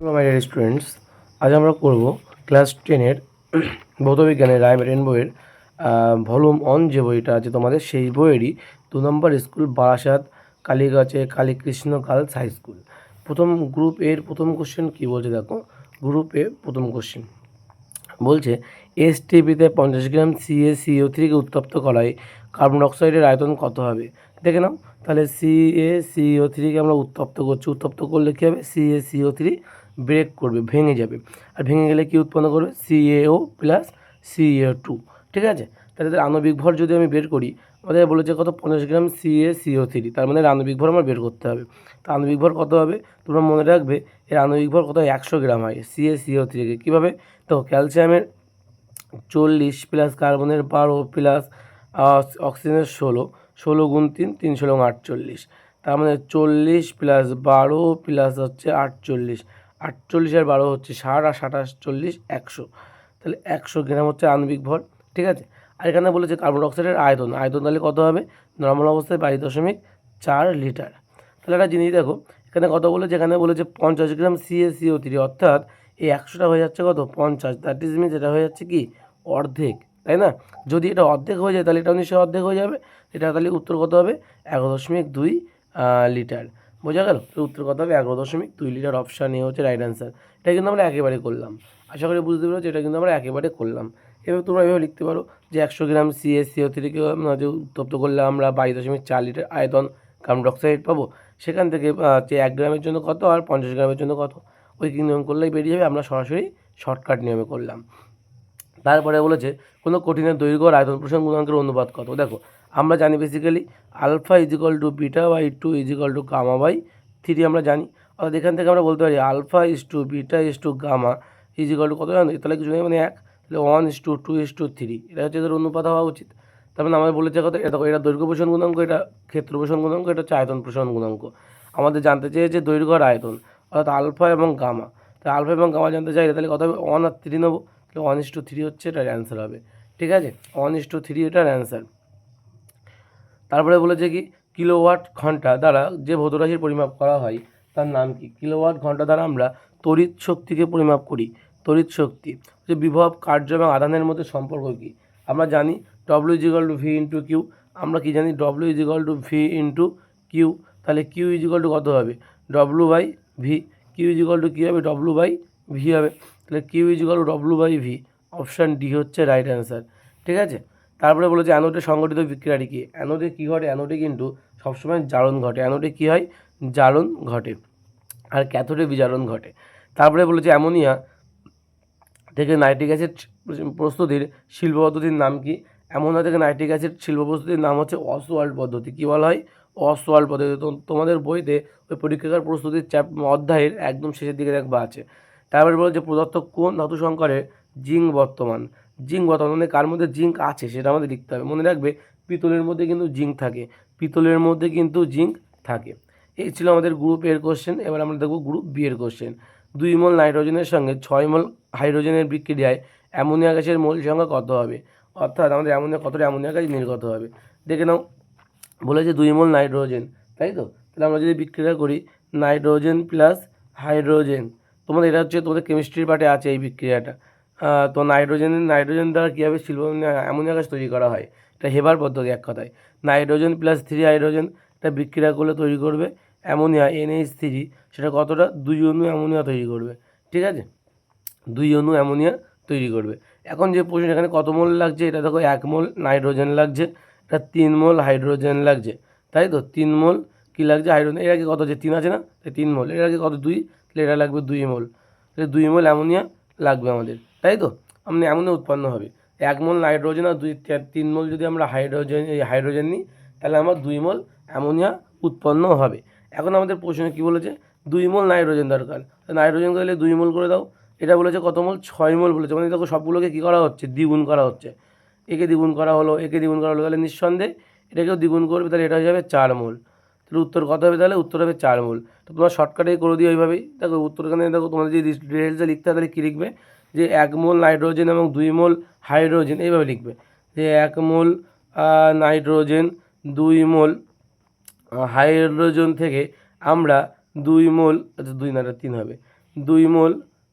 Hello my dear students, আজ আমরা করব ক্লাস 10-এর ভৌতবিজ্ঞানের রায়মার্টিন বইয়ের ভলিউম 1 যে বইটা আছে তোমাদের, সেই বইয়েরই 2 নম্বর স্কুল বারাসাত কালীগাছে কালীকৃষ্ণ গার্লস হাই স্কুল। প্রথম গ্রুপ এর প্রথম কোশ্চেন কী বলছে দেখো। গ্রুপ এ প্রথম কোশ্চেন বলছে এসটিপিতে 50 গ্রাম CaCO3কে উত্তপ্ত করায় কার্বন ডাইঅক্সাইডের আয়তন কত হবে। দেখে নাও, তাহলে CaCO3কে আমরা উত্তপ্ত করছি, উত্তপ্ত করলে কী হবে, CaCO3 ব্রেক করবে, ভেঙে যাবে, আর ভেঙে গেলে কী উৎপন্ন করবে, CaO প্লাস CaO2। ঠিক আছে, তাহলে তাদের আণবিক ভর যদি আমি বের করি, আমাদের বলেছে কত, 50 গ্রাম CaCO3, তার মানে আণবিক ভর আমার বের করতে হবে। তো আণবিক ভর কত হবে, তোমরা মনে রাখবে এর আণবিক ভর কত, 100 গ্রাম হয় CaCO3কে। কীভাবে, তো ক্যালসিয়ামের 40 প্লাস কার্বনের 12 প্লাস অক্সিজেনের 16 গুণ 3 3 16 48, তার মানে 40 প্লাস 12 প্লাস হচ্ছে 48, 48 আর 12 হচ্ছে 60, আর 60 40 100, তাহলে 100 গ্রাম হচ্ছে আণবিক ভর। ঠিক আছে, আর এখানে বলেছে কার্বন ডাইঅক্সাইডের আয়তন, তাহলে কত হবে, নর্মাল অবস্থায় 22.4 লিটার। তাহলে একটা জিনিস দেখো, এখানে কত বলেছে, এখানে বলেছে 50 গ্রাম CaCO3, অর্থাৎ এই 100টা হয়ে যাচ্ছে কত, 50, দ্যাট ইজ মিনস এটা হয়ে যাচ্ছে কি, অর্ধেক, তাই না। যদি এটা অর্ধেক হয়ে যায় তাহলে এটাও নিশ্চয়ই অর্ধেক হয়ে যাবে, এটা তাহলে উত্তর কত হবে, 11.2 লিটার। বোঝা গেল, তো উত্তর কত হবে, 11.2 লিটার। অপশান এ হচ্ছে রাইট অ্যান্সার। এটা কিন্তু আমরা একেবারে করলাম, আশা করি বুঝতে পেরেছো, এটা কিন্তু আমরা একেবারে করলাম। এবার তোমরা এভাবে লিখতে পারো যে 100 গ্রাম CaCO3কে যে উত্তপ্ত করলে আমরা 22.4 লিটার আয়তন কার্বন ডাইঅক্সাইড পাবো। সেখান থেকে যে 1 গ্রামের জন্য কত আর 50 গ্রামের জন্য কত, ওই নিয়ম করলেই বেরিয়ে যাবে। আমরা সরাসরি শর্টকাট নিয়মে করলাম। তারপরে বলেছে কোনো কঠিনের দৈর্ঘ্য আর আয়তন প্রসারণ গুণাঙ্কের অনুপাত কত। দেখো, আমরা জানি basically alpha equal to beta by 2 equal to gamma by 3 আমরা জানি। অর্থাৎ এখান থেকে আমরা বলতে পারি alpha is to beta is to gamma equal to কত জানো, তাহলে কিছু নেই, মানে 1, তাহলে 1:2:3, এটা হচ্ছে এদের অনুপাত হওয়া উচিত। তার মানে আমাদের বলেছে কত, এটা দেখো, এটা দৈর্ঘ্য প্রসারণ গুণাঙ্ক, এটা ক্ষেত্র প্রসারণ গুণাঙ্ক, এটা হচ্ছে আয়তন প্রসারণ গুণাঙ্ক। আমাদের জানতে চেয়েছে দৈর্ঘ্য আর আয়তন, অর্থাৎ আলফা এবং গামা। তাহলে আলফা এবং গামা জানতে চাইলে তাহলে কত হবে, 1 আর 3 নেবো, 1:3 হচ্ছে এটার অ্যান্সার হবে। ঠিক আছে, 1:3 এটার অ্যান্সার। তারপরে বলেছে কি, কিলোওয়াট ঘন্টা দ্বারা যে ভৌত রাশির পরিমাপ করা হয় তার নাম কি। কিলোওয়াট ঘন্টা দ্বারা আমরা তড়িৎ শক্তিকে পরিমাপ করি। তড়িৎ শক্তি যে বিভব, কার্য এবং আধানের মধ্যে সম্পর্ক কি, আমরা জানি W=V/Q। আমরা কি জানি, W=V/Q, তাহলে Q= কত হবে, W/V। Q= কী হবে, W/V হবে, তাহলে Q=W/V। অপশান ডি হচ্ছে রাইট অ্যান্সার। ঠিক আছে, তারপরে বলেছে অ্যানোডে সংঘটিত বিক্রিয়াটি কী। অ্যানোডে কী ঘটে, অ্যানোডে কিন্তু সবসময় জারণ ঘটে, অ্যানোডে কী হয়, জারণ ঘটে, আর ক্যাথোডে বিজারণ ঘটে। তারপরে বলেছে অ্যামোনিয়া থেকে নাইট্রিক অ্যাসিড প্রস্তুতির শিল্প পদ্ধতির নাম কি। অ্যামোনিয়া থেকে নাইট্রিক অ্যাসিড শিল্প প্রস্তুতির নাম হচ্ছে অসওয়াল্ড পদ্ধতি। কী বলা হয়, অসওয়াল্ড পদ্ধতি। তোমাদের বইতে ওই পরীক্ষাগার প্রস্তুতির অধ্যায়ের একদম শেষের দিকে দেখবা আছে। তারপরে বলেছে প্রদত্ত কোন ধাতু সংকরে জিঙ্ক বর্তমান। জিঙ্ক বর্তমান মানে কার মধ্যে জিঙ্ক আছে সেটা আমাদের লিখতে হবে। মনে রাখবে পিতলের মধ্যে কিন্তু জিঙ্ক থাকে, পিতলের মধ্যে কিন্তু জিঙ্ক থাকে। এই ছিল আমাদের গ্রুপ এর কোশ্চেন। এবার আমরা দেখব গ্রুপ বি এর কোশ্চেন। 2 মোল নাইট্রোজেনের সঙ্গে 6 মোল হাইড্রোজেনের বিক্রিয়ায় অ্যামোনিয়া গ্যাসের মোল সংখ্যা কত হবে, অর্থাৎ আমাদের কতটা অ্যামোনিয়া গ্যাস নির্গত হবে। দেখে নাও, বলেছে 2 মোল নাইট্রোজেন, তাই তো। তাহলে আমরা যদি বিক্রিয়া করি নাইট্রোজেন প্লাস হাইড্রোজেন, তোমাদের এটা হচ্ছে তোমাদের কেমিস্ট্রির পার্টে আছে এই বিক্রিয়াটা। তো নাইট্রোজেন দ্বারা কী হবে, অ্যামোনিয়া গ্যাস তৈরি করা হয়। এটা হেবার পদ্ধতি এক কথায়। নাইট্রোজেন প্লাস 3 হাইড্রোজেন এটা বিক্রিয়া করলে তৈরি করবে অ্যামোনিয়া NH3, সেটা কতটা, 2 অণু অ্যামোনিয়া তৈরি করবে। ঠিক আছে, 2 অণু অ্যামোনিয়া তৈরি করবে। এখন যে প্রশ্ন, এখানে কত মোল লাগছে, এটা দেখো 1 মোল নাইট্রোজেন লাগছে, এটা 3 মোল হাইড্রোজেন লাগছে, তাই তো। 3 মোল কী লাগছে, হাইড্রোজেন। এর আগে কত আছে, 3 আছে না, তাই 3 মোল। এর আগে কত, 2, তাহলে এটা লাগবে 2 মোল, তাহলে 2 মোল অ্যামোনিয়া লাগবে আমাদের, তাই তো। আমরা অ্যামোনিয়া উৎপন্ন হবে 1 মোল নাইট্রোজেন আর 3 মোল যদি আমরা হাইড্রোজেন নিই, তাহলে আমার 2 মোল অ্যামোনিয়া উৎপন্ন হবে। এখন আমাদের প্রশ্নে কী বলেছে, 2 মোল নাইট্রোজেন দরকার, নাইট্রোজেন তাহলে 2 মোল করে দাও। এটা বলেছে কত মোল, 6 মোল বলেছে, মানে দেখো সবগুলোকে কী করা হচ্ছে, দ্বিগুণ করা হচ্ছে। একে দ্বিগুণ করা হলো, একে দ্বিগুণ করা হলো, তাহলে নিঃসন্দেহে এটাকেও দ্বিগুণ করবে, তাহলে এটা হয়ে যাবে 4 মোল। তাহলে উত্তর কত হবে, তাহলে উত্তর হবে 4 মোল। তো তোমার শর্টকাটেই করে দিও ওইভাবেই। দেখো উত্তরখানে দেখো তোমাদের যদি ডিটেলসে লিখতে হয় তাহলে কী লিখবে, যে 1 মোল নাইট্রোজেন এবং 2 মোল হাইড্রোজেন, এইভাবে লিখবে যে 1 মোল নাইট্রোজেন 2 মোল হাইড্রোজেন থেকে আমরা 2 মোল, আচ্ছা 2 না, 3 হবে, 2 মোল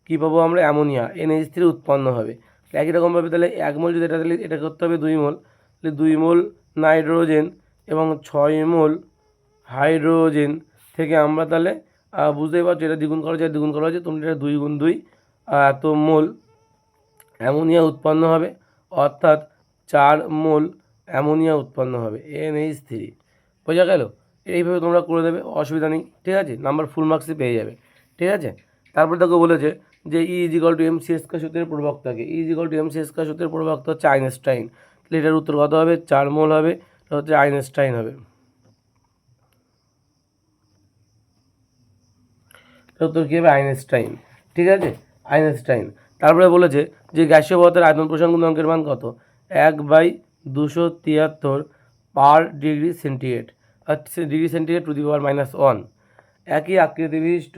কী পাবো আমরা অ্যামোনিয়া NH3 উৎপন্ন হবে। একই রকমভাবে তাহলে 1 মোল যদি তাহলে এটা করতে হবে 2 মোল, তাহলে 2 মোল নাইট্রোজেন এবং 6 মোল হাইড্রোজেন থেকে আমরা তাহলে বুঝতেই পারছো এটা দ্বিগুণ করা যায়, দ্বিগুণ করা হচ্ছে, তোমরা এটা 2 গুণ 2 এত মোল অ্যামোনিয়া উৎপন্ন হবে, অর্থাৎ 4 মোল অ্যামোনিয়া উৎপন্ন হবে NH3। বোঝা গেল? এইভাবে তোমরা করে দেবে, অসুবিধা নেই, ঠিক আছে, নাম্বার ফুল মার্কসই পেয়ে যাবে, ঠিক আছে। তারপর দেখো বলেছে যে E=mc² সূত্রের প্রবক্তাকে, E=mc² সূত্রের প্রবক্তা হচ্ছে আইনস্টাইন। তাহলে এটার উত্তর কত হবে? 4 মোল হবে, এটা হচ্ছে আইনস্টাইন হবে, উত্তর কী হবে? আইনস্টাইন, ঠিক আছে, আইনস্টাইন। তারপরে বলেছে যে গ্যাসীয় পদার্থের আয়তন প্রসারণ গুণাঙ্কের মান কত? 1/273 per degree centigrade, degree centigrade to the power -1। একই আকৃতি বিশিষ্ট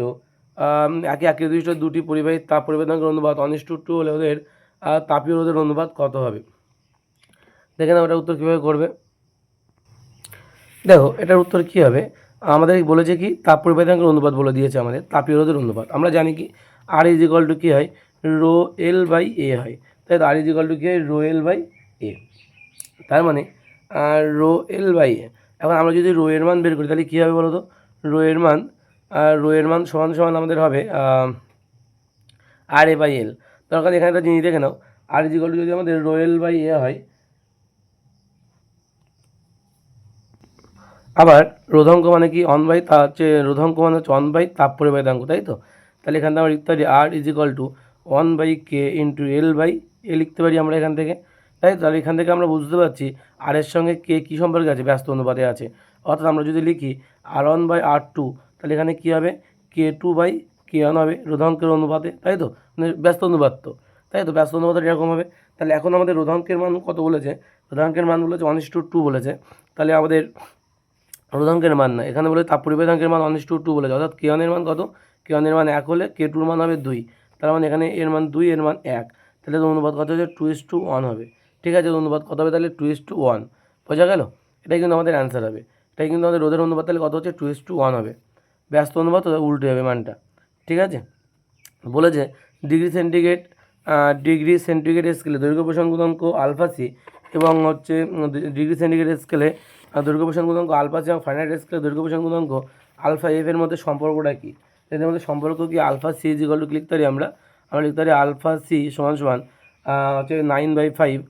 দুটি পরিবাহী তাপ পরিবেদনের অনুপাত 1:2 হলে ওদের তাপীয় রোধের অনুপাত কত হবে? দেখে নাও এটা উত্তর কীভাবে করবে। দেখো এটার উত্তর কী হবে, আমাদের বলেছে কি তাপ পরিবাহীর অনুপাত বলে দিয়েছে আমাদের, তাপীয় রোধের অনুপাত আমরা জানি কি R = কী হয়? রো এল বাই এ হয়, তাই তো R = কী হয়? রো এল বাই এ, তার মানে রো এল বাই এ। এখন আমরা যদি রো এর মান বের করি তাহলে কী হবে বলো তো? রো এর মান সমান সমান আমাদের হবে আর এ বাই এল। দরকার এখানে একটা জিনিস দেখে নাও, R = যদি আমাদের রো এল বাই এ হয়, আবার রোধাঙ্ক মানে কি 1/, তা হচ্ছে রোধাঙ্ক মানে হচ্ছে 1/, তাপ পরিবাহিতাঙ্ক, তাই তো। তাহলে এখান থেকে আমরা লিখতে পারি R = 1/k × L/A লিখতে পারি আমরা এখান থেকে, তাই তো। তাহলে এখান থেকে আমরা বুঝতে পারছি আর এর সঙ্গে কে কী সম্পর্কে আছে? ব্যস্ত অনুপাতে আছে। অর্থাৎ আমরা যদি লিখি R1/R2, তাহলে এখানে কী হবে? K2/K1 হবে রোধাঙ্কের অনুপাতে, তাই তো, মানে ব্যস্ত অনুপাত তো, তাই তো, ব্যস্ত অনুপাত এরকম হবে। তাহলে এখন আমাদের রোধাঙ্কের মান কত বলেছে? রোধাঙ্কের মান বলেছে 1:2 বলেছে। তাহলে আমাদের রোধাঙ্কের মান না, এখানে বলে তাপ পরিবাহিতাঙ্কের মান 1:2 বলেছে, অর্থাৎ K1 এর মান কত? K1 এর মান 1 হলে K2 এর মান হবে 2, তার মানে এখানে এর মান 2, এর মান 1, তাহলে অনুপাত কত হচ্ছে? 2:1 হবে, ঠিক আছে। অনুপাত কত হবে তাহলে? 2:1, বোঝা গেল? এটাই কিন্তু আমাদের অ্যান্সার হবে, এটাই কিন্তু আমাদের রোধের অনুপাত তাহলে কত হচ্ছে? 2:1 হবে। ব্যস্ত অনুপাত উল্টে হবে মানটা, ঠিক আছে। বলেছে ডিগ্রি সেন্টিগ্রেড স্কেলে দৈর্ঘ্য প্রসারণ গুণাঙ্ক আলফা সি এবং হচ্ছে ডিগ্রি সেন্টিগ্রেড স্কেলে দৈর্ঘ্য প্রসারণ গুণাঙ্ক আলফা সি এবং ফারেনহাইট স্কেলে দৈর্ঘ্য প্রসারণ গুণাঙ্ক আলফা এফ এর মধ্যে সম্পর্কটা কী? এদের মধ্যে সম্পর্ক কি? আলফা সি = কি লিখতে পারি আমরা লিখতে পারি আলফা সি সমান সমান হচ্ছে 9/5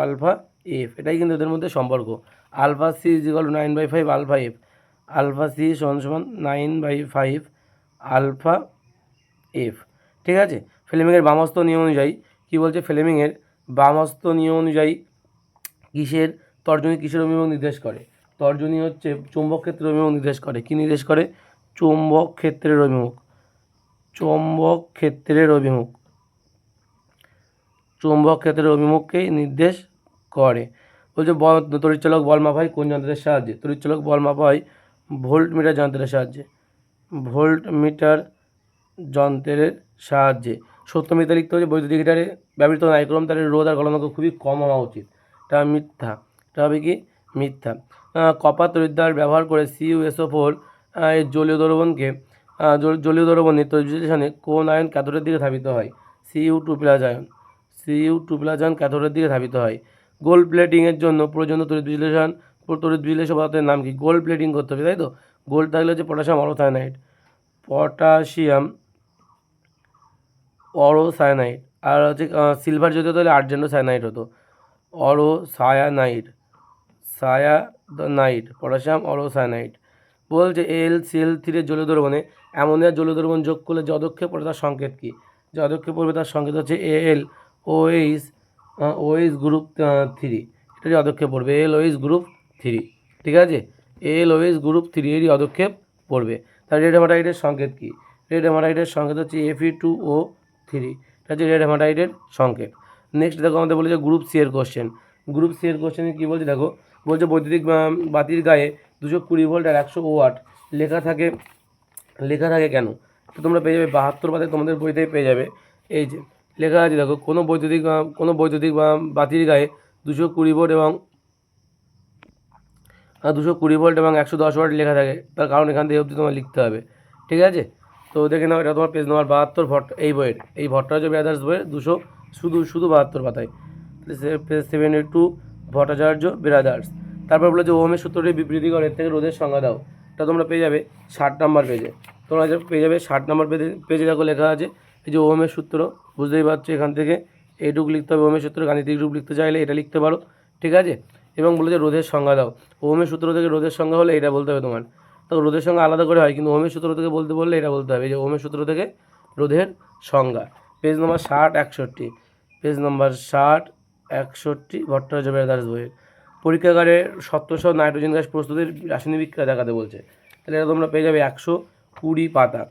আলফা এফ, এটাই কিন্তু এদের মধ্যে সম্পর্ক। Alpha C = 9/5 alpha F, alpha C সমান সমান 9/5 আলফা এফ, ঠিক আছে। ফ্লেমিংয়ের বামহস্ত নিয়ম অনুযায়ী কী বলছে? ফ্লেমিংয়ের বামহস্ত নিয়ম অনুযায়ী কিসের তর্জনী কিসের অভিমুখ নির্দেশ করে? তর্জনী হচ্ছে চৌম্বক ক্ষেত্রের অভিমুখ নির্দেশ করে। কী নির্দেশ করে? চৌম্বক ক্ষেত্রের অভিমুখ, চৌম্বক ক্ষেত্রের অভিমুখ, চৌম্বক ক্ষেত্রের অভিমুখকেই নির্দেশ করে। বলছে তড়িৎচালক বল মাপা হয় কোন যন্ত্রের সাহায্যে? তড়িৎচালক বল মাপা হয় ভোল্টমিটার যন্ত্রের সাহায্যে, ভোল্টমিটার যন্ত্রের সাহায্যে। সত্য মিথ্যা লিখতে হচ্ছে বৈদ্যুতিক গিটারে ব্যবহৃত নাইক্রোম তারের রোধ আর গলনাঙ্ক খুবই কম হওয়া উচিত, এটা মিথ্যা, এটা হবে কি? মিথ্যা। কপার তড়িৎদ্বার ব্যবহার করে CuSO4 এই জলীয় দ্রবণকে জলীয় দ্রবণের তড়িৎ বিশ্লেষণে কোন আয়ন ক্যাথোডের দিকে ধাবিত হয়? Cu2+ আয়ন, Cu2+ আয়ন ক্যাথোডের দিকে ধাবিত হয়। গোল্ড প্লেটিংয়ের জন্য প্রয়োজনীয় তড়িৎ বিশ্লেষণ পদার্থের নাম কি? গোল্ড প্লেটিং করতে হবে, তাই তো। গোল্ড থাকলে হচ্ছে পটাশিয়াম অরোসায়ানাইড, পটাশিয়াম অরোসায়ানাইড, আর হচ্ছে সিলভার যদি হতো তাহলে আর্জেন্টোসায়ানাইড হতো, সায়ানাইড, পটাশিয়াম অরোসায়ানাইড। বলছে AlCl3 জলীয় দ্রবণে অ্যামোনিয়ার জলীয় দ্রবণ যোগ করলে যে অদক্ষেপ পড়বে তার সংকেত কী? যে অদক্ষেপ পড়বে তার সংকেত হচ্ছে AlOH গ্রুপ 3, এটারই অদক্ষেপ পড়বে AlOH গ্রুপ 3, ঠিক আছে। AlOH গ্রুপ 3 এরই অদক্ষেপ পড়বে। তার রেড হেমাটাইটের সংকেত কী? রেড হেমাটাইটের সংকেত হচ্ছে Fe2O3, এটা হচ্ছে রেড হেমাটাইটের সংকেত। নেক্সট দেখো আমাদের বলেছে গ্রুপ সি এর কোশ্চেন। গ্রুপ সি এর কোশ্চেনে কী বলছে দেখো, বলছে বৈদ্যুতিক বাতির গায়ে 220 ভোল্ট আর 100 ওয়াট লেখা থাকে কেন? তো তোমরা পেয়ে যাবে 72 পাতায়, তোমাদের বইতেই পেয়ে যাবে। এই যে লেখা আছে দেখো, কোনো বৈদ্যুতিক বাতির গায়ে 220 ভোল্ট এবং 110 ওয়াট লেখা থাকে, তার কারণ এখান থেকে অবধি তোমার লিখতে হবে, ঠিক আছে। তো দেখে নাও, এটা তোমার পেজ নম্বর 72 এই বইয়ের, এই ভট্টাচার্য ব্রাদার্স বইয়ের 200 শুধু 72 পাতায়। Page 72 Bhattacharya brothers. তারপর বলে যে ওহমের সূত্রটি বিবৃতি করে এর থেকে রোধের সংজ্ঞা দাও। এটা তোমরা পেয়ে যাবে 60 নম্বর পেজে। তোমরা পেয়ে যাবে 60 নম্বর পেজে দেখো লেখা আছে এই যে ওহমের সূত্র। বুঝতেই পারছো, এখান থেকে এইটুকু লিখতে হবে। ওহমের সূত্র গাণিতিক রূপ লিখতে চাইলে এটা লিখতে পারো, ঠিক আছে। এবং বলে যে রোধের সংজ্ঞা দাও। ওহমের সূত্র থেকে রোধের সংজ্ঞা হলে এটা বলতে হবে তোমার। তো রোধের সংজ্ঞা আলাদা করে হয়, কিন্তু ওহমের সূত্র থেকে বলতে বললে এটা বলতে হবে, এই যে ওহমের সূত্র থেকে রোধের সংজ্ঞা। পেজ নম্বর 60-61, পেজ নম্বর 60-61 ভট্টাচার্য ব্রাদার্স বইয়ের। পরীক্ষাগারে সত্ত্বসহ নাইট্রোজেন গ্যাস প্রস্তুতির রাসায়নিক বিক্রিয়া দেখাতে বলছে। তাহলে এটা তোমরা পেয়ে যাবে 120 পাতা।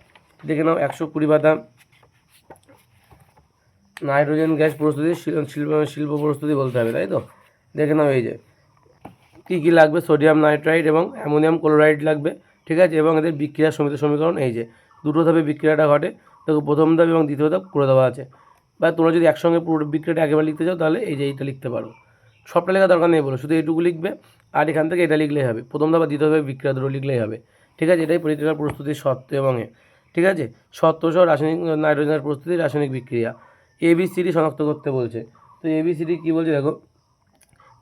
দেখে নাও 120 পাতা, নাইট্রোজেন গ্যাস প্রস্তুতি শিল্প প্রস্তুতি বলতে হবে, তাই তো। দেখে নাও এই যে কী কী লাগবে, সোডিয়াম নাইট্রাইট এবং অ্যামোনিয়াম ক্লোরাইড লাগবে, ঠিক আছে। এবং এদের বিক্রিয়া সমিত সমীকরণ এই যে দুটো ধাপে বিক্রিয়াটা ঘটে, দেখো প্রথম ধাপ এবং দ্বিতীয় ধাপ করে দেওয়া আছে। বা তোমরা যদি একসঙ্গে পুরো বিক্রিয়াটা একেবারে লিখতে চাও তাহলে এই যে এইটা লিখতে পারো। সবটা লেখা দরকার নেই বলো, শুধু এইটুকু লিখবে আর এখান থেকে এটা লিখলেই হবে। প্রথম ধাপ বা দ্বিতীয় ধাপে বিক্রিয়া দুটো লিখলেই হবে, ঠিক আছে। এটাই পরীক্ষার প্রস্তুতির সত্ত্ব এবং ঠিক আছে। সত্ত্বসহ রাসায়নিক নাইট্রোজেনের প্রস্তুতি রাসায়নিক বিক্রিয়া। ABCD শনাক্ত করতে বলছে। তো ABCD কী বলছে দেখো,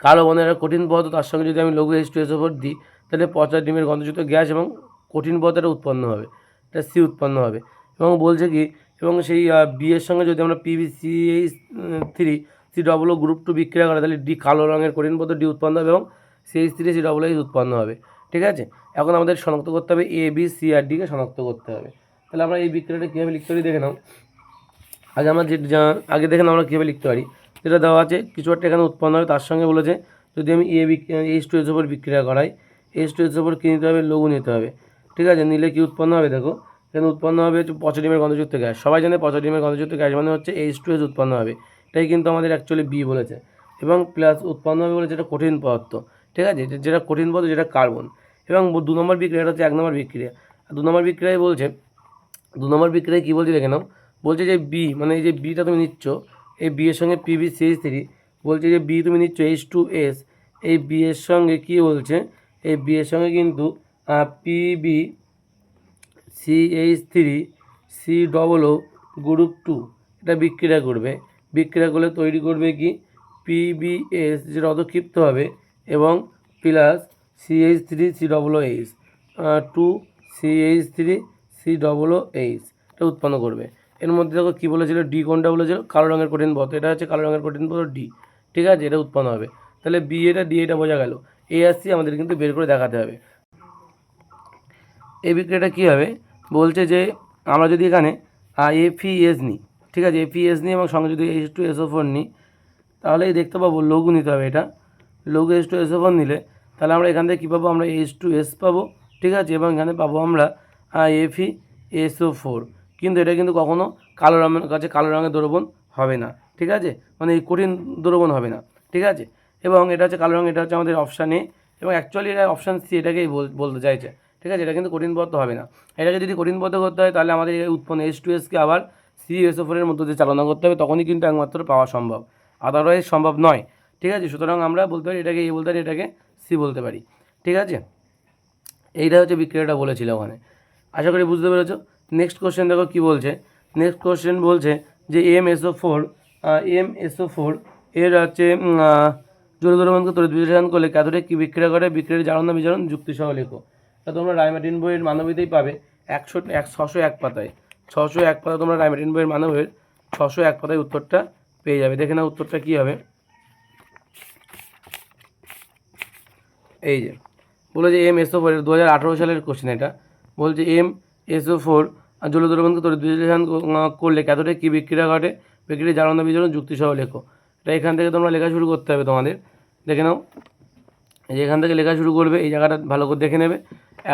কালো বর্ণের একটা কঠিন পদার্থ, তার সঙ্গে যদি আমি লঘু H2SO4 দিই তাহলে পচা ডিমের গন্ধযুক্ত গ্যাস এবং কঠিন পদার্থটা উৎপন্ন হবে, এটা C উৎপন্ন হবে। এবং বলছে কি, এবং সেই B এর সঙ্গে যদি আমরা PbCH3 COO গ্রুপ 2 বিক্রিয়া করে তাহলে D কালো রঙের কঠিন পদার্থ D উৎপন্ন হবে এবং CH3 COOH উৎপন্ন হবে, ঠিক আছে। এখন আমাদের শনাক্ত করতে হবে A, B, C আর Dকে শনাক্ত করতে হবে। তাহলে আমরা এই বিক্রিয়াটা কীভাবে লিখতে পারি দেখে নাও। আগে দেখেন আমরা কীভাবে লিখতে পারি, যেটা দেওয়া আছে কিছু একটা এখানে উৎপন্ন হবে, তার সঙ্গে বলেছে যদি আমি H2SO4 বিক্রিয়া করাই, H2SO4 কী নিতে হবে, লঘু নিতে হবে, ঠিক আছে। নিলে কি উৎপন্ন হবে দেখো, এখানে উৎপন্ন হবে পচা ডিমের গন্ধযুক্ত গ্যাস। সবাই জানে পচা ডিমের গন্ধযুক্ত গ্যাস মানে হচ্ছে H2S উৎপন্ন হবে, এটাই কিন্তু আমাদের অ্যাকচুয়ালি B বলেছে। এবং প্লাস উৎপন্ন হবে বলেছে এটা কঠিন পদার্থ, ঠিক আছে, যেটা কঠিন পদার্থ যেটা কার্বন। এবং 2 নম্বর বিক্রিয়া, এটা হচ্ছে 1 নম্বর বিক্রিয়া। 2 নম্বর বিক্রিয়ায় বলছে, 2 নম্বর বিক্রিয়ায় কী বলছে দেখে নাও। বলছে যে B, মানে এই যে Bটা তুমি নিচ্ছ, এই B এর সঙ্গে PbCH3, বলছে যে B তুমি নিচ্ছ H2S, এই B এর সঙ্গে কী বলছে, এই B এর সঙ্গে কিন্তু PbCH3 COO গ্রুপ 2 এটা বিক্রিয়া করবে। বিক্রিয়া করলে তৈরি করবে কি PbS, যেটা অধক্ষিপ্ত হবে, এবং plus CH3 COOH 2 CH3 COOH এটা উৎপন্ন করবে। এর মধ্যে দেখো কী বলেছিল, ডি কোনটা বলেছিল, কালো রঙের কঠিন পদার্থ, এটা হচ্ছে কালো রঙের কঠিন পদার্থ ডি, ঠিক আছে, এটা উৎপন্ন হবে। তাহলে বি এটা, ডি এটা বোঝা গেল। এ আর সি আমাদের কিন্তু বের করে দেখাতে হবে। এই বিক্রিয়াটা কী হবে বলছে যে আমরা যদি এখানে FeS নিই, ঠিক আছে, FeS নিই এবং সঙ্গে যদি H2SO4 নিই তাহলে দেখতে পাবো লঘু নিতে হবে। এটা লঘু H2SO4 নিলে তাহলে আমরা এখান থেকে কী পাবো, আমরা H2S পাবো, ঠিক আছে, এবং এখানে পাবো আমরা FeSO4। কিন্তু এটা কিন্তু কখনও কালো রঙের কাছে কালো রঙের দ্রবণ হবে না, ঠিক আছে, মানে এই কঠিন দ্রবণ হবে না, ঠিক আছে। এবং এটা হচ্ছে কালো রঙ, এটা হচ্ছে আমাদের অপশান এ, এবং অ্যাকচুয়ালি এটা অপশান সি এটাকেই বলতে চাইছে, ঠিক আছে। এটা কিন্তু কঠিন পদার্থ হবে না। এটাকে যদি কঠিন পদার্থ করতে হয় তাহলে আমাদের এই উৎপন্ন H2Sকে আবার CSO4 এর মধ্যে দিয়ে চালনা করতে হবে, তখনই কিন্তু একমাত্র পাওয়া সম্ভব, আদারওয়াইজ সম্ভব নয়, ঠিক আছে। সুতরাং আমরা বলতে পারি এটাকে এ বলতে পারি, এটাকে সি বলতে পারি, ঠিক আছে। এইটা হচ্ছে বিক্রিয়াটা বলেছিল ওখানে, আশা করি বুঝতে পেরেছো। নেক্সট কোশ্চেন দেখো কী বলছে। নেক্সট কোশ্চেন বলছে যে MSO4 এর হচ্ছে জলদ্রবণকে তড়িৎ বিশ্লেষণ করলে ক্যাথোডে কী বিক্রিয়া করে, বিক্রিয়ার জারণ না বিজারণ যুক্তিসহ লেখো। তা তোমরা রায়মার্টিন বইয়ের মানবীতেই পাবে 601 পাতায়, 601 পাতা তোমরা রায়মার্টিন বইয়ের মানবের 601 পাতায় উত্তরটা পেয়ে যাবে। দেখে নাও উত্তরটা কী হবে। এই যে বলে যে MSO4 এর 2018 সালের কোশ্চেন, এটা বলছে MSO4 জলদ্রবণকে তড়িৎ বিশ্লেষণ করলে ক্যাথোডে কী বিক্রিয়া ঘটে, বিক্রিয়ার জারণ না বিজারণ যুক্তিসহ লেখো। এটা এখান থেকে তোমরা লেখা শুরু করতে হবে তোমাদের। দেখে নাও, এই যে এখান থেকে লেখা শুরু করবে, এই জায়গাটা ভালো করে দেখে নেবে,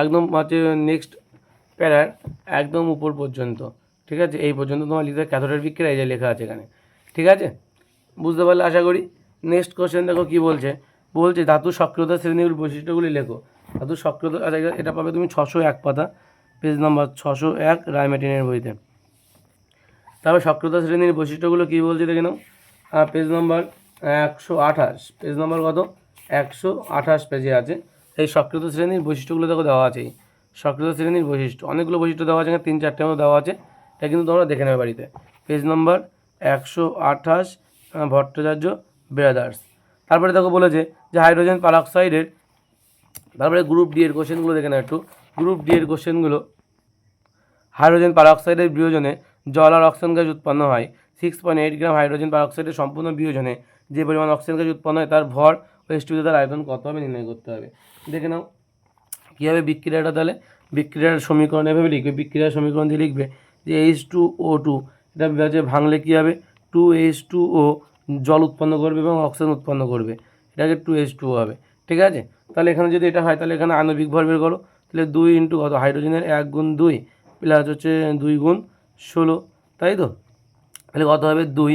একদম হচ্ছে নেক্সট প্যারার একদম উপর পর্যন্ত, ঠিক আছে, এই পর্যন্ত তোমার লিখতে ক্যাথোডের বিক্রিয়া এই যে লেখা আছে এখানে, ঠিক আছে, বুঝতে পারলে আশা করি। নেক্সট কোশ্চেন দেখো কী বলছে। বলছে ধাতু সক্রিয়তা শ্রেণীর বৈশিষ্ট্যগুলি লেখো। ধাতু সক্রিয়তা, এটা পাবে তুমি 601 পাতা, পেজ নম্বর 601 রায়মার্টিনের বইতে। তারপর সক্রিয়তা শ্রেণীর বৈশিষ্ট্যগুলো কী বলছে দেখে নাও, পেজ নম্বর 128, পেজ নম্বর কত, 128 পেজে আছে। এই সক্রিয়তা শ্রেণীর বৈশিষ্ট্যগুলো দেখো দেওয়া আছে, সক্রিয় শ্রেণীর বৈশিষ্ট্য, অনেকগুলো বৈশিষ্ট্য দেওয়া আছে, এখানে 3-4টে মতো দেওয়া আছে, এটা কিন্তু তোমরা দেখে নেবে বাড়িতে। পেজ নম্বর 128, ভট্টাচার্য ব্রাদার্স। তারপরে দেখো বলেছে যে হাইড্রোজেন পারঅক্সাইডের, তারপরে গ্রুপ ডি এর কোশ্চেনগুলো দেখে নাও একটু। গ্রুপ ডি এর কোশ্চেনগুলো, হাইড্রোজেন পারঅক্সাইডের বিয়োজনে জল আর অক্সিজেন গ্যাস উৎপন্ন হয়। 6.8 গ্রাম হাইড্রোজেন পারঅক্সাইডের সম্পূর্ণ বিয়োজনে যে পরিমাণ অক্সিজেন গ্যাস উৎপন্ন হয় তার ভর ও H2 তার আয়তন কত হবে নির্ণয় করতে হবে। দেখে নাও কী হবে বিক্রিয়াটা, তাহলে বিক্রিয়ার সমীকরণ এভাবে লিখবে, বিক্রিয়ার সমীকরণ দিয়ে লিখবে যে H2O2, এটা হচ্ছে ভাঙলে কী হবে 2H2O জল উৎপন্ন করবে এবং অক্সিজেন উৎপন্ন করবে, এটাকে 2H2O হবে। ঠিক আছে, তাহলে এখানে যদি এটা হয় তাহলে এখানে আণবিক ভর বের করো, তাহলে 2 ইন্টু কত হাইড্রোজেনের 1 গুণ 2 প্লাস হচ্ছে 2 গুণ 16, তাই তো? তাহলে কত হবে 2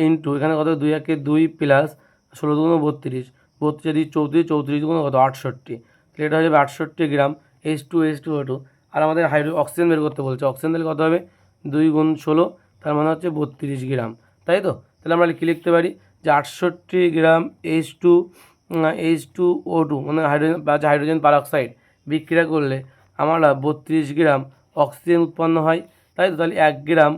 ইন্টু এখানে কত 2 একে 2 প্লাস 16 গুণ 32, 32 34, 34 গুণ কত 68, তাহলে এটা হয়ে যাবে 68 গ্রাম H2O2। আর আমাদের অক্সিজেন বের করতে বলছে, অক্সিজেন তাহলে কত হবে 2 গুণ 16, তার মানে হচ্ছে 32 গ্রাম, তাই তো? তাহলে আমরা কী লিখতে পারি যে 68 গ্রাম H2O2 মানে হাইড্রোজেন পারঅক্সাইড বিক্রিয়া করলে আমরা 32 গ্রাম অক্সিজেন উৎপন্ন হয়, তাই তো? তাহলে 1 গ্রাম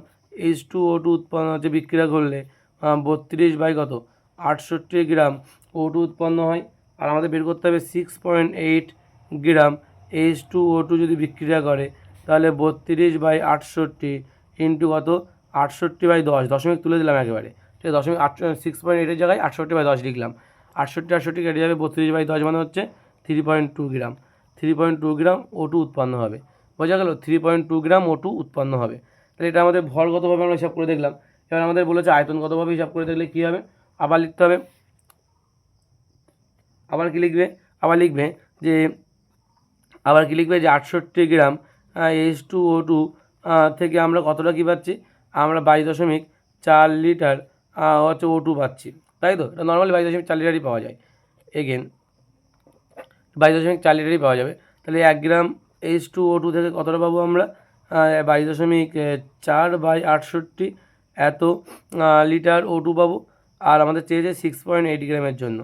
H2O2 উৎপন্ন হচ্ছে বিক্রিয়া করলে 32 বাই কত 68 গ্রাম O2 উৎপন্ন হয়। আর আমাদের বের করতে হবে 6.8 গ্রাম H2O2 যদি বিক্রিয়া করে তাহলে 32 বাই 68 ইন্টু কত 68 বাই 10, দশমিক তুলে দিলাম একেবারে, ঠিক আছে? দশমিক 6.8-এর জায়গায় 68 বাই 10 লিখলাম, 68 কেটে যাবে, 32 বাই 10 মানে হচ্ছে 3.2 গ্রাম, 3.2 গ্রাম O2 উৎপন্ন হবে। বোঝা গেল, 3.2 গ্রাম O2 উৎপন্ন হবে। তাহলে এটা আমাদের ভরগতভাবে আমরা হিসাব করে দেখলাম। এবার আমাদের বলেছে আয়তনগতভাবে হিসাব করে দেখলে কী হবে, আবার লিখতে হবে, আবার কি লিখবে, আবার কি লিখবে যে 68 গ্রাম H2O2 থেকে আমরা কতটা কী পাচ্ছি, আমরা 22.4 লিটার হচ্ছে O2 পাচ্ছি, তাই তো? এটা নর্মালি 22.4 লিটারই পাওয়া যায়, এগেন 22.4 লিটারই পাওয়া যাবে। তাহলে 1 গ্রাম H2O2 থেকে কতটা পাবো আমরা 22.4 বাই 68 এত লিটার O2 পাবো। আর আমাদের চেয়েছে 6.8 গ্রামের জন্য,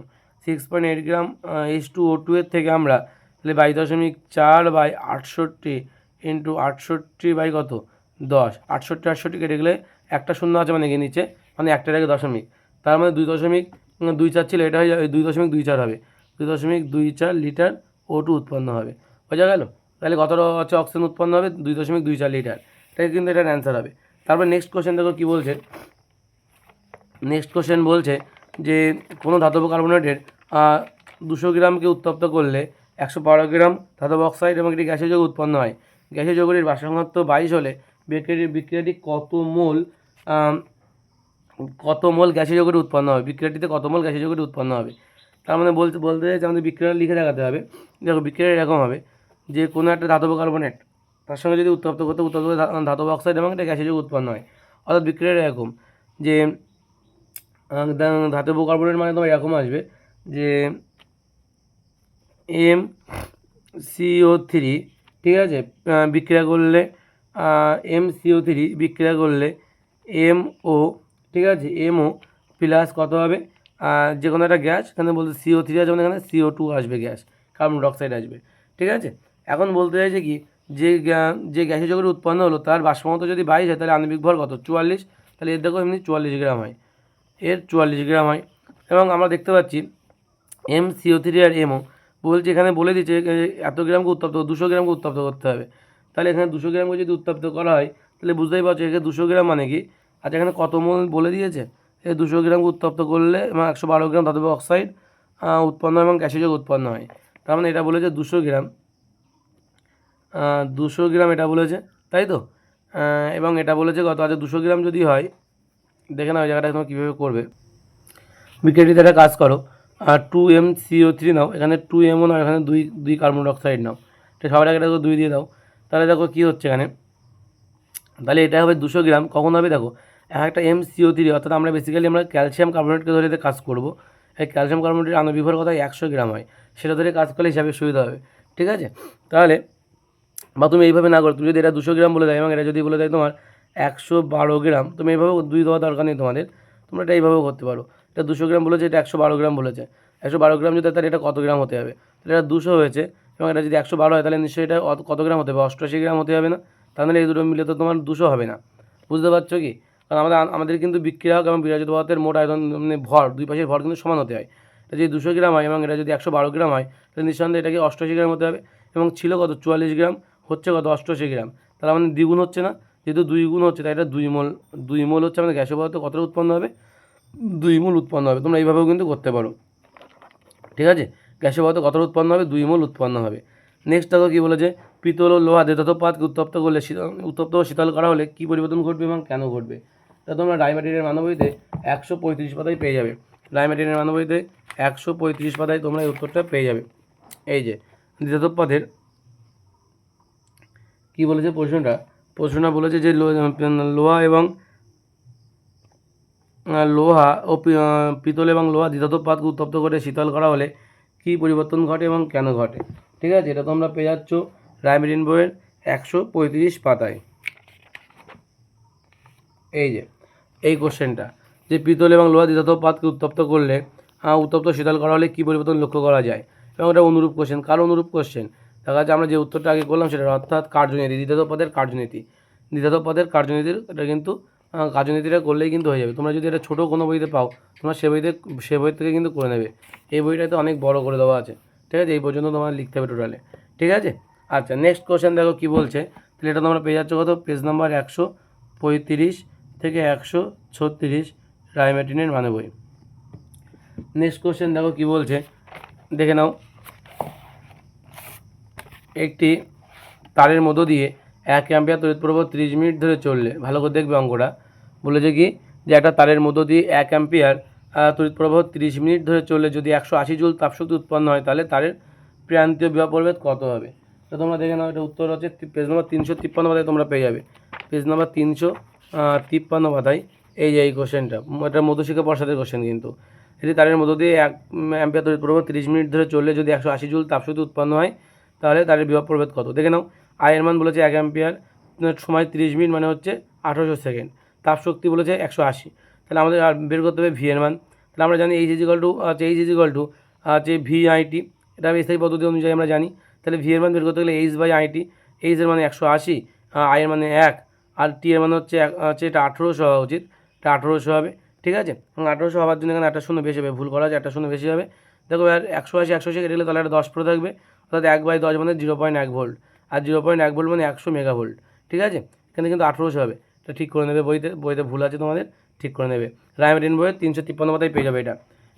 6.8 গ্রাম H2O2 এর থেকে আমরা তাহলে 22.4 বাই 68 ইন্টু 68 বাই কত 10, 68 কেটে গেলে একটা শূন্য আছে মানে গিয়ে নিচে, মানে একটার আগে দশমিক, তার মানে 2.24 ছিল, এটা হয়ে যাবে 2.24 হবে, 2.24 লিটার O2 উৎপন্ন হবে। বোঝা গেল? তাহলে কতটা হচ্ছে অক্সিজেন উৎপন্ন হবে 2.24 লিটার, এটাই কিন্তু এটার অ্যান্সার হবে। তারপর নেক্সট কোশ্চেন দেখো কী বলছে, নেক্সট কোশ্চেন বলছে যে কোনো ধাতব কার্বনেটের 200 গ্রামকে উত্তপ্ত করলে 112 গ্রাম ধাতব অক্সাইড এবং একটি গ্যাসীয় যৌগ উৎপন্ন হয়। গ্যাসীয় যৌগটির বাষ্প ঘনত্ব 22 হলে বিক্রিয়াটি কত মোল গ্যাসীয় যৌগটি উৎপন্ন হবে, বিক্রিয়াটিতে কত মোল গ্যাসীয় যৌগটি উৎপন্ন হবে। তার মানে বলতে চাইছে আমাদের বিক্রিয়া লিখে দেখাতে হবে। দেখো বিক্রিয়া এরকম হবে যে কোনো একটা ধাতব কার্বনেট তার সঙ্গে যদি উত্তপ্ত ধাতব অক্সাইড এবং একটা গ্যাসীয় যৌগ উৎপন্ন হয়, অর্থাৎ বিক্রিয়া এরকম যে ধাতব কার্বনেট মানে তোমার এরকম আসবে যে MCO3, ঠিক আছে, বিক্রিয়া করলে MCO3 বিক্রিয়া করলে MO, ঠিক আছে, MO প্লাস কত হবে যে কোনো একটা গ্যাস, এখানে বলতে CO3 আছে, যেমন এখানে CO2 আসবে, গ্যাস কার্বন ডাইঅক্সাইড আসবে। ঠিক আছে, এখন বলতে চাইছে কি যে গ্যাসীয় যৌগটি উৎপন্ন হলো তার বাষ্প ঘনত্ব যদি 22 হয় তাহলে আণবিক ভর কত 44, তাহলে এর দেখো এমনি 44 গ্রাম হয়, এর 44 গ্রাম হয়। এবং আমরা দেখতে পাচ্ছি MCO3 আর MO বলছে, এখানে বলে দিচ্ছে এত গ্রামকে উত্তপ্ত 200 গ্রামকে উত্তপ্ত করতে হবে। তাহলে এখানে 200 গ্রামকে যদি উত্তপ্ত করা হয় তাহলে বুঝতেই পারছো এখানে 200 গ্রাম মানে কি, আচ্ছা এখানে কত মোল বলে দিয়েছে, এই 200 গ্রামকে উত্তপ্ত করলে এবং 112 গ্রাম ধাতব অক্সাইড উৎপন্ন এবং গ্যাসীয় যৌগ উৎপন্ন হয়। তার মানে এটা বলেছে 200 গ্রাম এটা বলেছে, তাই তো? এবং এটা বলেছে কত, আচ্ছা 200 গ্রাম যদি হয়, দেখে নাও ওই জায়গাটা তোমরা কীভাবে করবে। বিক্রিয়াটিতে একটা কাজ করো, 2MCO3 নাও, এখানে 2MO নাও, এখানে দুই কার্বন ডাইঅক্সাইড নাও, তো সবার আগে দেখো 2 দিয়ে দাও, তাহলে দেখো কী হচ্ছে এখানে, তাহলে এটা হবে 200 গ্রাম, কখন হবে দেখো একটা MCO3, অর্থাৎ আমরা বেসিক্যালি আমরা ক্যালসিয়াম কার্বনেটকে ধরে কাজ করব। এই ক্যালসিয়াম কার্বনেটের আণবিক ভর কত 100 গ্রাম হয়, সেটা ধরে কাজ করলে হিসাবে সুবিধা হবে। ঠিক আছে, তাহলে বা তুমি এইভাবে না করো, তুমি যদি এটা 200 গ্রাম বলে দেয় এবং এটা যদি বলে দেয় তোমার 112 গ্রাম, তুমি এইভাবেও 2 দেওয়া দরকার নেই তোমাদের, তোমরা এটা এইভাবেও করতে পারো। এটা 200 গ্রাম বলেছে, এটা 112 গ্রাম বলেছে, 112 গ্রাম যদি তাহলে এটা কত গ্রাম হতে হবে, তাহলে এটা 200 হয়েছে, এবং এটা যদি 112 হয় তাহলে নিশ্চয়ই এটা কত গ্রাম হতে হবে, 88 গ্রাম হতে হবে না? তাহলে এই দুটো মিলে তো তোমার 200 হবে না। বুঝতে পারছো কি? কারণ আমাদের কিন্তু বিক্রিয়ক এবং বিভাজিত পদার্থের মোট আয়তন মানে ভর, দুই পাশের ভর কিন্তু সমান হতে হয়। এটা যদি 200 গ্রাম হয় এবং এটা যদি 112 গ্রাম হয় তাহলে নিঃসন্দেহে এটাকে 88 গ্রাম হতে হবে। এবং ছিল কত 44 গ্রাম, হচ্ছে কত 88 গ্রাম, তাহলে আমাদের দ্বিগুণ হচ্ছে না? যেহেতু 2 গুণ হচ্ছে তাই এটা 2 মোল হচ্ছে আমাদের গ্যাসীয় পদার্থ কতটা উৎপন্ন হবে, 2 মোল উৎপন্ন হবে। তোমরা এইভাবেও কিন্তু করতে পারো, ঠিক আছে? গ্যাসীয় পদার্থ কতটা উৎপন্ন হবে, 2 মোল উৎপন্ন হবে। নেক্সট দেখো কী বলেছে, পিতল ও লোহা ধাতব পাতকে উত্তপ্ত করলে উত্তপ্ত ও শীতল করা হলে কী পরিবর্তন ঘটবে এবং কেন ঘটবে? এটা তোমরা ডাইমেটেরিয়াল মানবইতে 135 পাতায় পেয়ে যাবে। ডাইমেটেরিয়াল মানবইতে 135 পাতায় তোমরা এই উত্তরটা পেয়ে যাবে। এই যে ধাতব পাতের কী বলেছে প্রশ্নটা বলেছে যে লোহা এবং লোহা ও পিতল এবং লোহা দ্বিধাতব পাতকে উত্তপ্ত করে শীতল করা হলে কী পরিবর্তন ঘটে এবং কেন ঘটে? ঠিক আছে, এটা তোমরা পেয়ে যাচ্ছ রাইমেরিন বইয়ের 135 পাতায়। এই যে এই কোশ্চেনটা, যে পিতল এবং লোহা দ্বিধাতব পাতকে উত্তপ্ত করলে উত্তপ্ত শীতল করা হলে কী পরিবর্তন লক্ষ্য করা যায়? এবং এটা অনুরূপ কোশ্চেন। কার অনুরূপ কোশ্চেন? দেখা যাচ্ছে আমরা যে উত্তরটা আগে করলাম সেটা, অর্থাৎ কার্যনীতি, দ্বিধাতব পদের কার্যনীতি। দ্বিধাতব পদের কার্যনীতির এটা কিন্তু কার্যনীতিটা করলেই কিন্তু হয়ে যাবে। তোমরা যদি এটা ছোটো কোনো বইতে পাও তোমরা সে বই থেকে কিন্তু করে নেবে। এই বইটাতে অনেক বড় করে দেওয়া আছে, ঠিক আছে? এই পর্যন্ত তোমার লিখতে হবে টোটালে, ঠিক আছে? আচ্ছা, নেক্সট কোশ্চেন দেখো কী বলছে। তাহলে এটা তোমরা পেয়ে যাচ্ছ কত, পেজ নাম্বার 135 থেকে 136 রাইমেটিনের মানে বই। নেক্সট কোশ্চেন দেখো কী বলছে, দেখে নাও। একটি তারের মধ্য দিয়ে 1 অ্যাম্পিয়ার তড়িৎ প্রবাহ 30 মিনিট ধরে চললে, ভালো করে দেখবে অঙ্কটা, বলেছে কি যে একটা তারের মধ্য দিয়ে 1 অ্যাম্পিয়ার তড়িৎ প্রবাহ 30 মিনিট ধরে চললে যদি 180 জুল তাপশক্তি উৎপন্ন হয় তাহলে তারের প্রান্তীয় বিভব প্রভেদ কত হবে? তো তোমরা দেখে নাও, এটা উত্তর হচ্ছে পেজ নম্বর 353 পাতায় তোমরা পেয়ে যাবে। পেজ নম্বর 353 পাতায় এই যে এই কোশ্চেনটা, এটা মধ্যশিক্ষা পর্ষদের কোশ্চেন কিন্তু। এটি তারের মধ্য দিয়ে 1 অ্যাম্পিয়ার তড়িৎ প্রবাহ 30 মিনিট ধরে চললে যদি 180 জুল তাপশক্তি উৎপন্ন হয় তাহলে তারের বিভব প্রভেদ কত? দেখে নাও, আয়ের মান বলেছে 1 অ্যাম্পিয়ার, সময় 30 মিনিট মানে হচ্ছে 1800 সেকেন্ড, তাপশক্তি বলেছে 180। তাহলে আমাদের আর বের করতে হবে ভি এর মান। তাহলে আমরা জানি এইচ ইজিক্যাল টু ভিআইটি, এটা স্থায়ী পদ্ধতি অনুযায়ী আমরা জানি। তাহলে ভি এর মান বের করতে গেলে এইচ/আইটি, এইচ এর মানে 180, আয়ের মানে 1, আর টি এর মানে হচ্ছে এটা 1800 হওয়া উচিত, এটা 1800 হবে, ঠিক আছে? এবং 1800 হওয়ার জন্য এখানে একটা শূন্য বেশি হবে, ভুল করা আছে, একটা শূন্য বেশি হবে। দেখো আর 180 কেটে গেলে তাহলে একটা 10 পড়ে থাকবে, অর্থাৎ 1/10 মানে 0.1 ভোল্ট, আর 0.1 ভোল্ট মানে 100 মেগাভোল্ট, ঠিক আছে? এখানে কিন্তু 1800 হবে, এটা ঠিক করে নেবে, বইতে ভুল আছে তোমাদের, ঠিক করে নেবে। রাইমেটিন বইয়ের 353 পাতায় পেয়ে যাবে এটা।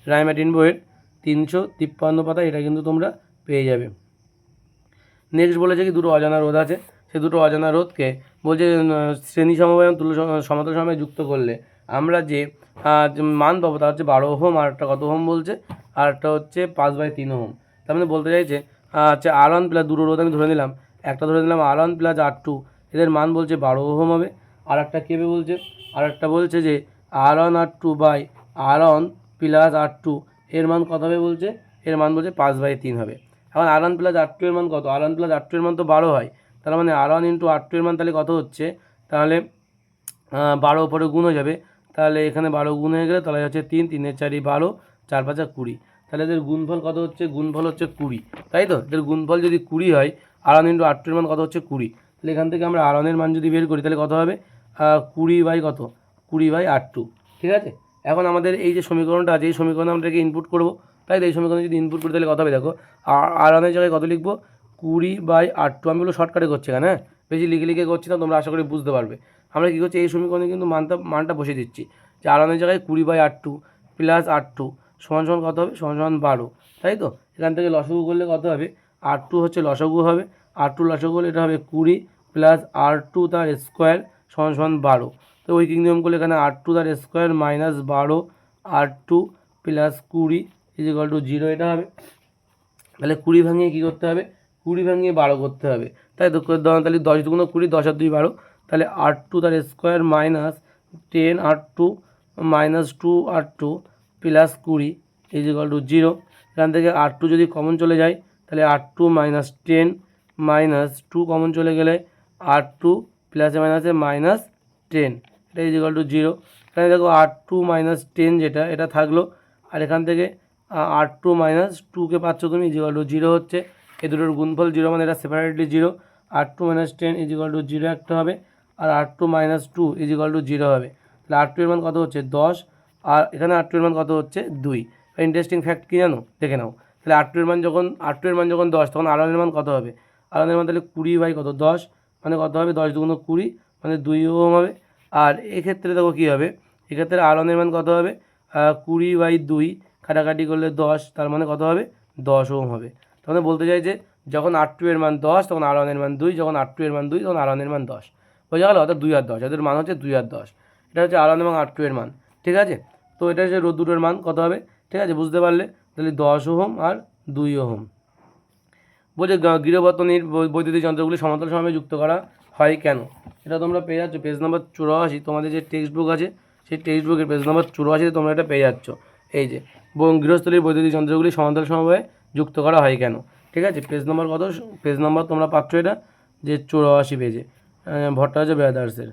রাইমেটিন বইয়ের 353 পাতায় এটা কিন্তু তোমরা পেয়ে যাবে। নেক্সট বলেছে কি দুটো অজানা রোধ আছে, সেই দুটো অজানা রোধকে বলছে শ্রেণী সমবায় এবং তুল্য সমান্তরাল সমবায় যুক্ত করলে আমরা যে মান পাবো তা হচ্ছে 12 ওহম, আর একটা কত ওহম বলছে, আর একটা হচ্ছে 5/3 ওহম। তার মানে বলতে চাইছে হচ্ছে R1 প্লাস দুটো রোধ আমি ধরে নিলাম, একটা ধরে নিলাম R1 প্লাস R2, এদের মান বলছে 12 ওহম হবে। আর একটা কেবে বলছে, আর একটা বলছে যে R1 R2 by R1 plus R2, এর মান কত হবে বলছে, এর মান বলছে 5/3 হবে। এখন R1 প্লাস R2 এর মান কত, R1 প্লাস R2 এর মান তো 12 হয়, তার মানে R1 ইন্টু R2 এর মান তাহলে কত হচ্ছে, তাহলে 12 উপরে গুণ হয়ে যাবে, তাহলে এখানে 12 গুণ হয়ে গেলে তাহলে হচ্ছে 3, 3 এর 4 12, 4 5 20, তাহলে এদের গুণফল কত হচ্ছে, গুণফল হচ্ছে 20, তাই তো? এদের গুণফল যদি 20 হয়, R1 ইন্টু R2 এর মান কত হচ্ছে 20, তাহলে এখান থেকে আমরা R1 এর মান যদি বের করি তাহলে কত হবে, 20/R2, ঠিক আছে? এখন আমাদের এই যে সমীকরণটা আছে, এই সমীকরণে আমরা এটাকে ইনপুট করবো, তাই তো? এই সমীকরণে যদি ইনপুট করি তাহলে কত হবে দেখো, R1 এর জায়গায় কত লিখবো, 20/R2, আমি বলো শর্টকাটে করছি এখানে, হ্যাঁ, বেশি লিখে করছি না, তোমরা আশা করি বুঝতে পারবে। আমরা কী করছি, এই সমীকরণে কিন্তু মানটা বসিয়ে দিচ্ছি, যে R1 এর জায়গায় 20/R2 প্লাস R2 সমান কত হবে, সমান 12, তাই তো? এখান থেকে লসাগু করলে কত হবে, R2 হচ্ছে লসাগু হবে, R2 লসাগু হলে এটা হবে 20 প্লাস R2 তার স্কোয়ার সমান 12। তো ওই নিয়ম করলে এখানে R2 তার square minus 12 R2 plus 20 equal to 0 এটা হবে। তাহলে 20 ভাঙিয়ে কী করতে হবে, 20 ভাঙিয়ে 12 করতে হবে, তাই তো? তাহলে 10 দুগুণ 20, 10 আর 2 12, তাহলে R2 তার square minus 10 R2 minus 2 R2 plus 20 equal to 0। এখান থেকে R2 যদি কমন চলে যায় তাহলে R2 মাইনাস 10 মাইনাস 2 কমন চলে গেলে R2 প্লাসে মাইনাসে মাইনাস 10, এটা ইজিক্যাল টু 0। এখানে দেখো R2 মাইনাস 10 যেটা, এটা থাকলো, আর এখান থেকে R2 মাইনাস 2কে পাচ্ছ তুমি, ইজিক্যাল টু 0 হচ্ছে। এই দুটোর গুণফল 0 মানে এটা সেপারেটলি 0। R2 - 10 = 0 একটা হবে, আর R2 - 2 = 0 হবে। তাহলে R2 এর মান কত হচ্ছে 10, আর এখানে R2 এর মান কত হচ্ছে 2। ইন্টারেস্টিং ফ্যাক্ট কী জানো, দেখে নাও। তাহলে R2 এর মান যখন 10, তখন R1 এর মান কত হবে? R1 এর মান তাহলে 20/10 মানে কত হবে? 10 × 20 মানে 2 ওহম হবে। আর এক্ষেত্রে দেখো কী হবে, এক্ষেত্রে R1 এর মান কত হবে? 20/2 কাটাকাটি করলে 10, তার মানে কত হবে? 10 ওহম হবে। তাহলে বলতে চাই যে যখন R2 এর মান 10 তখন R1 এর মান 2, যখন R2 এর মান 2 তখন R1 এর মান 10। বোঝা গেল? অর্থাৎ 2 আর 10, এদের মান হচ্ছে 2 আর 10। এটা হচ্ছে R1 এবং R2 এর মান, ঠিক আছে? তো এটা হচ্ছে দুটোর মান কত হবে, ঠিক আছে? বুঝতে পারলে? তাহলে 10 ওহম আর 2 ওহম। বলছে গৃহবর্তনীর বৈদ্যুতিক যন্ত্রগুলি সমান্তরালভাবে যুক্ত করা হয় কেন? এটা তোমরা পেয়ে যাচ্ছ পেজ নাম্বার 84, তোমাদের যে টেক্সট বুক আছে সেই টেক্সট বুকের পেজ নাম্বার 84 তোমরা এটা পেয়ে যাচ্ছ। এই যে গৃহস্থলীর বৈদ্যুতিক যন্ত্রগুলি সমান্তরালভাবে যুক্ত করা হয় কেন, ঠিক আছে? পেজ নাম্বার কত? পেজ নাম্বার তোমরা পাচ্ছ এটা যে 84 পেজে, ভট্টাচার্য ব্রাদার্সের।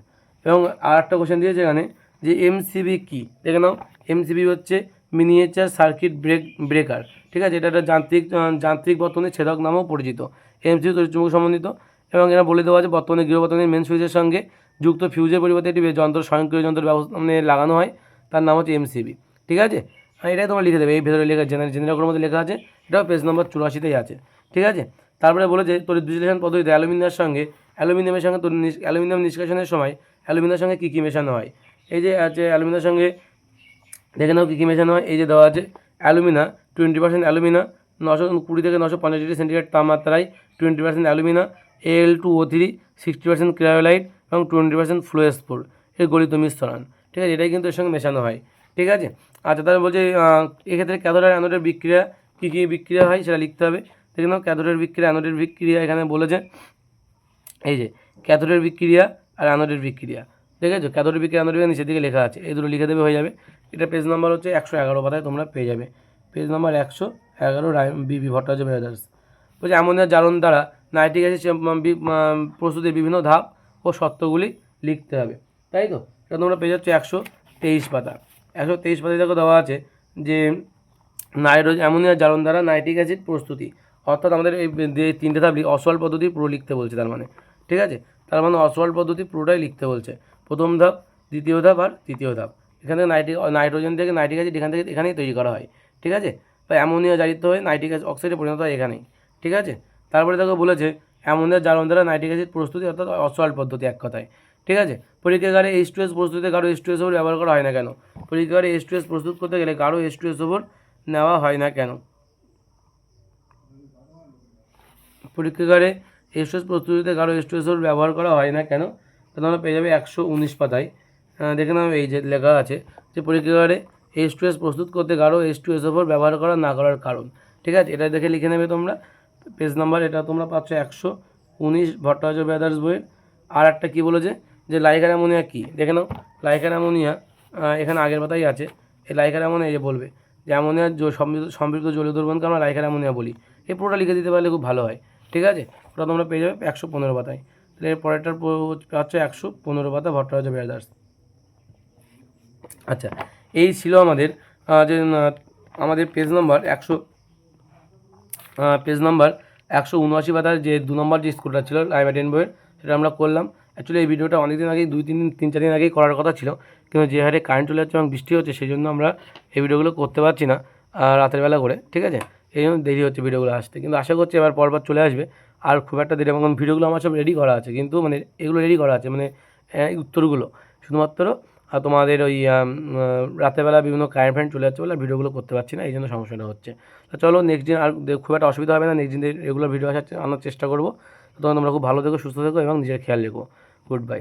এবং আর একটা কোশ্চেন দিয়েছে এখানে যে এমসিবি কী, দেখে নাও। এমসিবি হচ্ছে মিনিয়েচার সার্কিট ব্রেকার, ঠিক আছে? এটা একটা যান্ত্রিক বর্তনীর ছেদক নামেও পরিচিত। এমসিবি তড়িৎচুম্বক সম্বন্ধিত। এবং এরা বলে দেওয়া আছে বর্তমানে গৃহবর্তনীর মেন সুইচের সঙ্গে যুক্ত ফিউজের পরিবর্তে একটি স্বয়ংক্রিয় যন্ত্রের ব্যবস্থা লাগানো হয়, তার নাম হচ্ছে এমসিবি, ঠিক আছে? এটাই তোমরা লিখে দেবে, এই ভেতরে লেখা জেনারেলের মধ্যে লেখা আছে, এটাও পেজ নম্বর 84তেই আছে, ঠিক আছে? তারপরে বলেছে তড়িৎ বিশ্লেষণ পদ্ধতিতে অ্যালুমিনিয়ামের সঙ্গে অ্যালুমিনিয়াম নিষ্কাশনের সময় অ্যালুমিনিয়ামের সঙ্গে কী কী মেশানো হয়? এই যে আছে অ্যালুমিনিয়ামের সঙ্গে, দেখে নাও কী কী মেশানো হয়। এই যে দেওয়া আছে অ্যালুমিনা 20% অ্যালুমিনা 920 থেকে 950 ডিগ্রি সেন্টিগ্রেড তাপমাত্রায় 20% অ্যালুমিনা, Al2O3 60% ক্রায়োলাইট এবং 20% ফ্লোরোস্পোর এর গলিত মিশ্রণ, ঠিক আছে? এটাই কিন্তু এর সঙ্গে মেশানো হয়, ঠিক আছে? আচ্ছা, তাহলে বলছে এক্ষেত্রে ক্যাথোড আর অ্যানোডের বিক্রিয়া কী কী বিক্রিয়া হয় সেটা লিখতে হবে। দেখে নাও ক্যাথোডের বিক্রিয়া অ্যানোডের বিক্রিয়া এখানে বলেছে। এই যে ক্যাথোডের বিক্রিয়া আর অ্যানোডের বিক্রিয়া, ঠিক আছে? ক্যাথোডের বিক্রিয়া অ্যানোডের বিক্রিয়া নিচের দিকে লেখা আছে, এই দুটো লিখে দেবে, হয়ে যাবে। এটা পেজ নাম্বার হচ্ছে 111 পাতায় তোমরা পেয়ে যাবে, পেজ নাম্বার 111 বিবি ভট্টাচার্য ব্রাদার্স। বলছে অ্যামোনিয়ার জারণ দ্বারা নাইট্রিক অ্যাসিড প্রস্তুতির বিভিন্ন ধাপ ও শর্তগুলি লিখতে হবে, তাই তো? এটা তোমরা পেয়ে যাচ্ছ 123 পাতা। 123 পাতায় দেখো দেওয়া আছে যে অ্যামোনিয়ার জারণ দ্বারা নাইট্রিক অ্যাসিড প্রস্তুতি, অর্থাৎ আমাদের এই যে 3টে ধাপ অসওয়াল্ড পদ্ধতি পুরো লিখতে বলছে, তার মানে, ঠিক আছে? তার মানে অসওয়াল্ড পদ্ধতি পুরোটাই লিখতে বলছে, প্রথম ধাপ, দ্বিতীয় ধাপ আর তৃতীয় ধাপ। এখানে নাইট্রোজেন থেকে নাইট্রিক অ্যাসিড এখানেই তৈরি করা হয়, ঠিক আছে? বা অ্যামোনিয়া জারিত হয়ে নাইট্রিক অক্সাইডে পরিণত হয় এখানেই, ঠিক আছে? তারপরে দেখো বলেছে অ্যামোনিয়ার জারণ দ্বারা নাইট্রিক অ্যাসিড প্রস্তুতি, অর্থাৎ অসওয়াল্ড পদ্ধতি এক কথায়, ঠিক আছে? পরীক্ষাগারে H2S প্রস্তুতিতে গাঢ় H2SO ব্যবহার করা হয় না কেন? পরীক্ষাগারে H2S প্রস্তুত করতে গেলে গাঢ় H2SO নেওয়া হয় না কেন? পরীক্ষাগারে H2S প্রস্তুতিতে গাঢ় H2SO ব্যবহার করা হয় না কেন? তাহলে আমরা পেয়ে যাবে 119 পাতায়। দেখে নাও এই যে লেখা আছে যে পরীক্ষাগারে H2S প্রস্তুত করতে গাঢ় H2SO ব্যবহার করা না করার কারণ, ঠিক আছে? এটা দেখে লিখে নেবে তোমরা, পেজ নাম্বার এটা তোমরা পাচ্ছ 119 ভট্টাচার্য ব্রাদার্স বইয়ের। আর একটা কী বলেছে যে লাইকার অ্যামোনিয়া কী, দেখে নাও। লাইকার অ্যামোনিয়া এখানে আগের পাতাই আছে। এই লাইকার অ্যামোনিয়া এই যে বলবে যে অ্যামোনিয়ার সম্পৃক্ত জলীয় দ্রবণকে আমরা লাইকার অ্যামোনিয়া বলি। এই পুরোটা লিখে দিতে পারলে খুব ভালো হয়, ঠিক আছে? ওটা তোমরা পেয়ে যাবে 115 পাতায়। তাহলে এর পরেরটার পাচ্ছ 115 পাতা ভট্টাচার্য ব্রাদার্স। আচ্ছা, এই ছিল আমাদের যে আমাদের পেজ নাম্বার 179 পাতার যে 2 নম্বর যে স্কুলটা ছিল লাইব্রেরিয়ান বইয়ের, সেটা আমরা করলাম। অ্যাকচুয়ালি এই ভিডিওটা অনেক দিন আগেই 3-4 দিন আগেই করার কথা ছিল, কিন্তু যে হারে কারেন্ট চলে যাচ্ছে এবং বৃষ্টি হচ্ছে সেই জন্য আমরা এই ভিডিওগুলো করতে পারছি না রাতের বেলা করে, ঠিক আছে? এই জন্য দেরি হচ্ছে ভিডিওগুলো আসতে, কিন্তু আশা করছি এবার পরপর চলে আসবে। আর খুব একটা দেরি, এবং ভিডিওগুলো আমার সব রেডি করা আছে, কিন্তু মানে এগুলো রেডি করা আছে মানে উত্তরগুলো শুধুমাত্র তোমাদের ওই রাতেরবেলা বিভিন্ন কারেন্ট ফ্যান্ট চলে যাচ্ছে বলে ভিডিওগুলো করতে পারছি না, এই জন্য সমস্যাটা হচ্ছে। তো চলো নেক্সট দিন আর খুব একটা অসুবিধা হবে না, নেক্সট দিন রেগুলার ভিডিও আনার চেষ্টা করবো। তখন তোমরা খুব ভালো থেকো, সুস্থ থেকো এবং নিজের খেয়াল রেখো। Good bye.